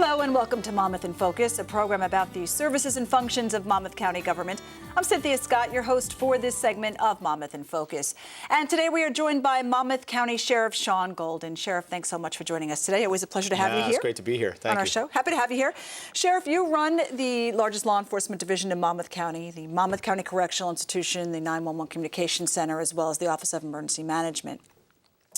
Hello and welcome to Monmouth in Focus, a program about the services and functions of Monmouth County government. I'm Cynthia Scott, your host for this segment of Monmouth in Focus. And today we are joined by Monmouth County Sheriff Shaun Golden. Sheriff, thanks so much for joining us today. Always a pleasure to have you here. It's great to be here. Thank you. On our show. Happy to have you here. Sheriff, you run the largest law enforcement division in Monmouth County, the Monmouth County Correctional Institution, the 911 Communications Center, as well as the Office of Emergency Management.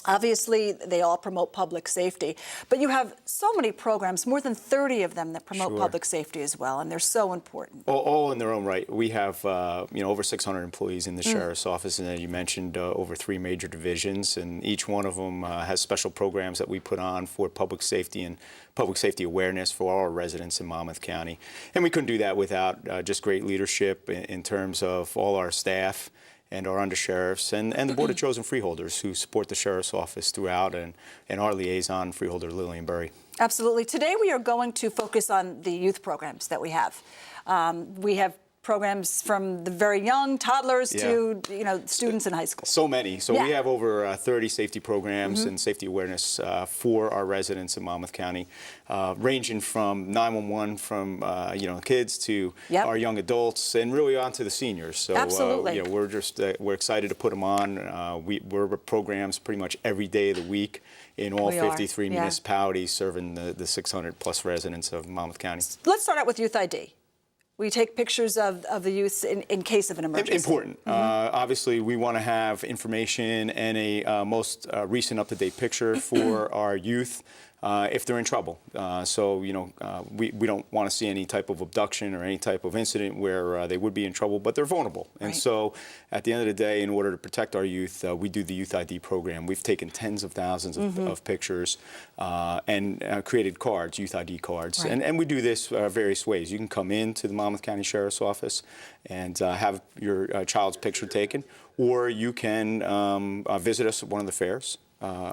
Obviously, they all promote public safety, but you have so many programs, more than 30 of them that promote public safety as well, and they're so important. All in their own right. We have, over 600 employees in the Sheriff's Office, and as you mentioned, over 3 major divisions, and each one of them has special programs that we put on for public safety and public safety awareness for all our residents in Monmouth County. And we couldn't do that without just great leadership in terms of all our staff and our undersheriffs, and the Board of Chosen Freeholders who support the Sheriff's Office throughout, and our liaison, Freeholder Lillian Burry. Absolutely. Today we are going to focus on the youth programs that we have. We have programs from the very young, toddlers, to students in high school. So many. So we have over 30 safety programs and safety awareness for our residents in Monmouth County, ranging from 911, from kids to our young adults, and really on to the seniors. So absolutely. We're excited to put them on. We're programs pretty much every day of the week in all 53 municipalities, serving the 600 plus residents of Monmouth County. Let's start out with Youth ID. We take pictures of the youth in case of an emergency. Important. Obviously, we want to have information and a most recent up-to-date picture for our youth if they're in trouble. We don't want to see any type of abduction or any type of incident where they would be in trouble, but they're vulnerable. And so at the end of the day, in order to protect our youth, we do the Youth ID program. We've taken tens of thousands of pictures and created cards, Youth ID cards. And we do this various ways. You can come into the Monmouth County Sheriff's Office and have your child's picture taken, or you can visit us at one of the fairs.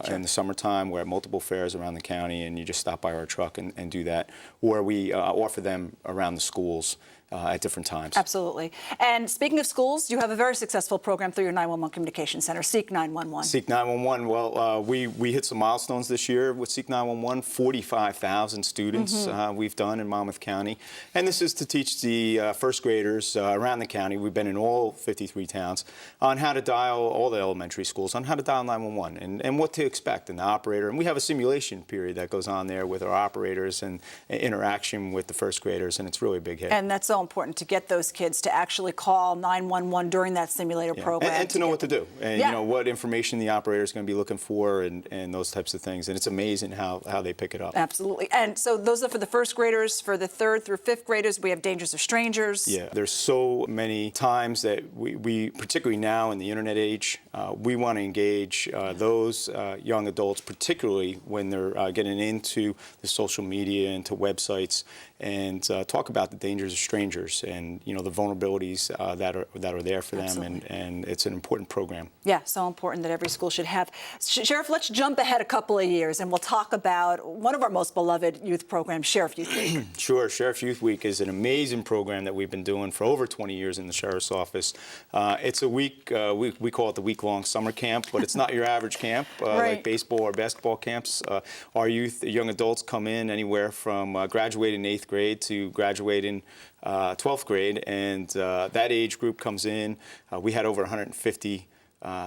In the summertime, we're at multiple fairs around the county, and you just stop by our truck and do that. Or we offer them around the schools at different times. Absolutely. And speaking of schools, you have a very successful program through your 911 Communication Center, Seek 911. Seek 911. Well, we hit some milestones this year with Seek 911. 45,000 students we've done in Monmouth County. And this is to teach the first graders around the county. We've been in all 53 towns on how to dial, all the elementary schools, on how to dial 911 and what to expect in the operator. And we have a simulation period that goes on there with our operators and interaction with the first graders, and it's really a big hit. And that's so important to get those kids to actually call 911 during that simulator program. And to know what to do, and what information the operator is going to be looking for, and those types of things. And it's amazing how they pick it up. Absolutely. And so those are for the first graders. For the 3rd through 5th graders, we have Dangers of Strangers. Yeah, there's so many times that we particularly now in the internet age, we want to engage those young adults, particularly when they're getting into the social media, into websites, and talk about the dangers of strangers and the vulnerabilities that are there for them, and it's an important program. Yeah, so important that every school should have. Sheriff, let's jump ahead a couple of years, and we'll talk about one of our most beloved youth programs, Sheriff Youth Week. Sure, Sheriff Youth Week is an amazing program that we've been doing for over 20 years in the Sheriff's Office. It's a week, we call it the week-long summer camp, but it's not your average camp like baseball or basketball camps. Our youth, young adults come in anywhere from graduating 8th grade to graduating 12th grade, and that age group comes in. We had over 150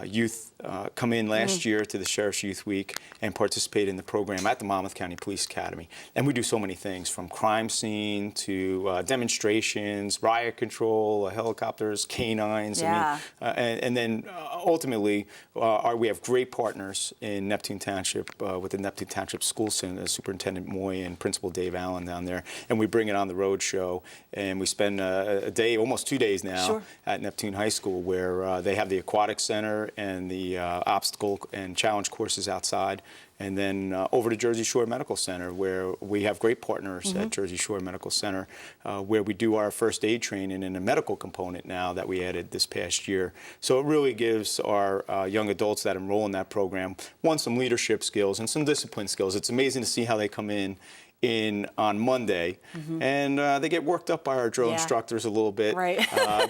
youth come in last year to the Sheriff's Youth Week and participate in the program at the Monmouth County Police Academy. And we do so many things, from crime scene to demonstrations, riot control, helicopters, canines. And then ultimately, we have great partners in Neptune Township with the Neptune Township School Superintendent Moy and Principal Dave Allen down there. And we bring it on the road show, and we spend a day, almost 2 days now, at Neptune High School, where they have the aquatic center and the obstacle and challenge courses outside, and then over to Jersey Shore Medical Center, where we have great partners at Jersey Shore Medical Center, where we do our first aid training in a medical component now that we added this past year. So it really gives our young adults that enroll in that program, some leadership skills and some discipline skills. It's amazing to see how they come in on Monday, and they get worked up by our drill instructors a little bit,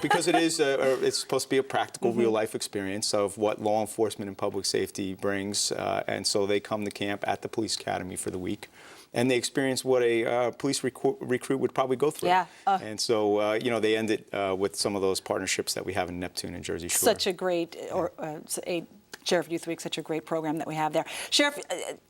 because it's supposed to be a practical, real-life experience of what law enforcement and public safety brings, and so they come to camp at the Police Academy for the week. and they experience what a police recruit would probably go through. Yeah. And so, they end it with some of those partnerships that we have in Neptune and Jersey Shore. Such a great, Sheriff Youth Week, such a great program that we have there. Sheriff,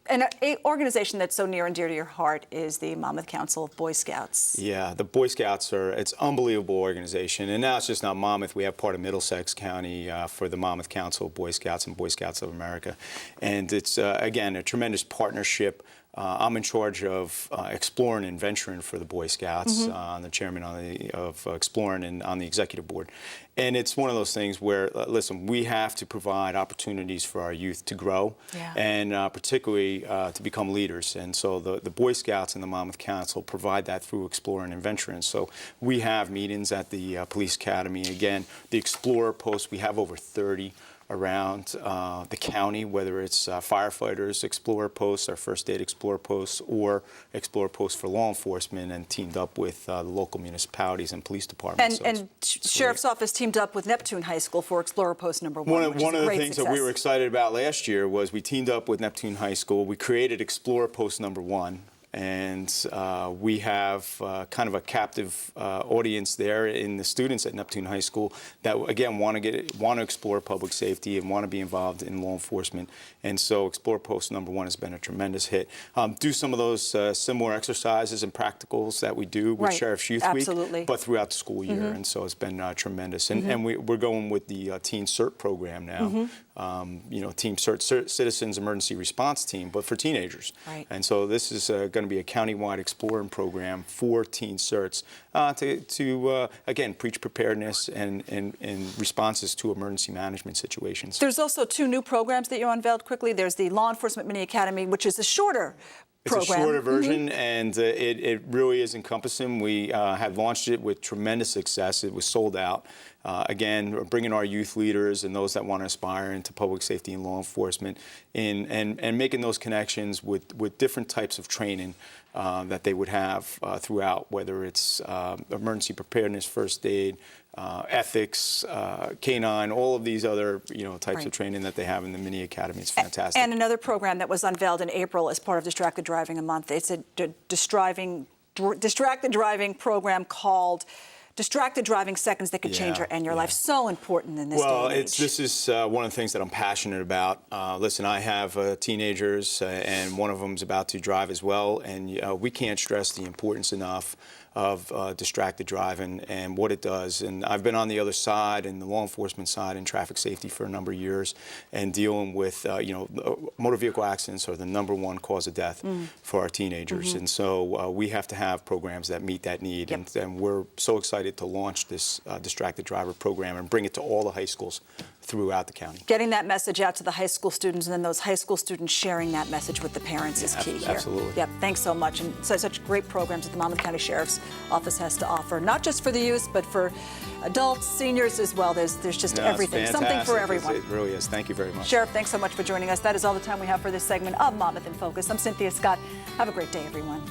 an organization that's so near and dear to your heart is the Monmouth Council of Boy Scouts. Yeah, the Boy Scouts it's an unbelievable organization. And now it's just not Monmouth. We have part of Middlesex County for the Monmouth Council of Boy Scouts and Boy Scouts of America. And it's, again, a tremendous partnership. I'm in charge of Exploring and Venturing for the Boy Scouts. I'm the chairman of Exploring and on the executive board. And it's one of those things where, listen, we have to provide opportunities for our youth to grow and particularly to become leaders. And so the Boy Scouts and the Monmouth Council provide that through Exploring and Venturing. So we have meetings at the Police Academy. Again, the Explorer posts, we have over 30 around the county, whether it's firefighters, Explorer posts, our first aid Explorer posts, or Explorer posts for law enforcement, and teamed up with the local municipalities and police departments. And Sheriff's Office teamed up with Neptune High School for Explorer Post number 1. One of the things that we were excited about last year was we teamed up with Neptune High School. We created Explorer Post number 1. And we have kind of a captive audience there in the students at Neptune High School that, again, want to explore public safety and want to be involved in law enforcement. And so Explorer Post number 1 has been a tremendous hit. Do some of those similar exercises and practicals that we do with Sheriff's Youth Week, but throughout the school year. And so it's been tremendous. And we're going with the Teen CERT program now. Team CERT, Citizens Emergency Response Team, but for teenagers. And so this is going to be a countywide exploring program for teen certs to again, preach preparedness and responses to emergency management situations. There's also 2 new programs that you unveiled quickly. There's the Law Enforcement Mini Academy, which is a shorter program. It's a shorter version, and it really is encompassing. We have launched it with tremendous success. It was sold out. Again, bringing our youth leaders and those that want to aspire into public safety and law enforcement and making those connections with different types of training that they would have throughout, whether it's emergency preparedness, first aid, ethics, K-9, all of these other types of training that they have in the Mini Academy. It's fantastic. And another program that was unveiled in April as part of Distracted Driving Month. It's a distracted driving program called Distracted Driving Seconds That Could Change your life. So important in this day and age. This is one of the things that I'm passionate about. Listen, I have teenagers, and one of them is about to drive as well, and we can't stress the importance enough of distracted driving and what it does. And I've been on the other side, in the law enforcement side, in traffic safety for a number of years, and dealing with, motor vehicle accidents are the #1 cause of death for our teenagers. And so we have to have programs that meet that need. And we're so excited to launch this distracted driver program and bring it to all the high schools throughout the county. Getting that message out to the high school students, and then those high school students sharing that message with the parents is key here. Absolutely. Yep, thanks so much. And such great programs that the Monmouth County Sheriff's Office has to offer, not just for the youth, but for adults, seniors as well. There's just everything, something for everyone. It really is. Thank you very much. Sheriff, thanks so much for joining us. That is all the time we have for this segment of Monmouth in Focus. I'm Cynthia Scott. Have a great day, everyone.